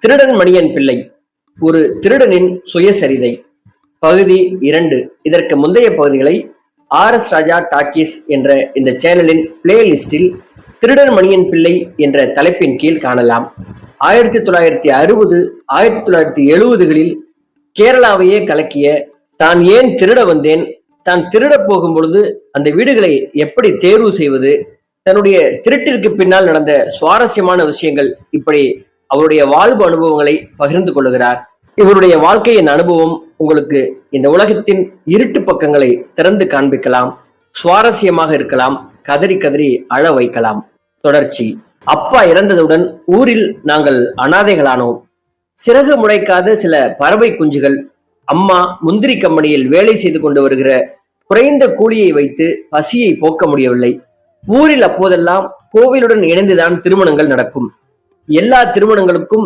திருடன் மணியன் பிள்ளை, ஒரு திருடனின் சுயசரிதை, பகுதி 2. இதற்கு முந்தைய பகுதிகளை RS ராஜா டாக்கீஸ் என்ற இந்த சேனலின் பிளேலிஸ்டில் திருடன் மணியன் பிள்ளை என்ற தலைப்பின் கீழ் காணலாம். 1960, 1970களில் கேரளாவையே கலக்கிய தான் ஏன் திருட வந்தேன், தான் திருட போகும் பொழுது அந்த வீடுகளை எப்படி தேர்வு செய்வது, தன்னுடைய திருட்டிற்கு பின்னால் நடந்த சுவாரஸ்யமான விஷயங்கள், இப்படி அவருடைய வாழ்வு அனுபவங்களை பகிர்ந்து கொள்கிறார். இவருடைய வாழ்க்கையின் அனுபவம் உங்களுக்கு இந்த உலகத்தின் இருட்டு பக்கங்களை திறந்து காண்பிக்கலாம், சுவாரஸ்யமாக இருக்கலாம், கதறி கதறி அழ வைக்கலாம். தொடர்ச்சி. அப்பா இறந்ததுடன் ஊரில் நாங்கள் அனாதைகளானோம். சிறகு முளைக்காத சில பறவை குஞ்சுகள். அம்மா முந்திரி கம்பெனியில் வேலை செய்து கொண்டு வருகிற குறைந்த கூலியை வைத்து பசியை போக்க முடியவில்லை. ஊரில் அப்போதெல்லாம் கோவிலுடன் இணைந்துதான் திருமணங்கள் நடக்கும். எல்லா திருமணங்களுக்கும்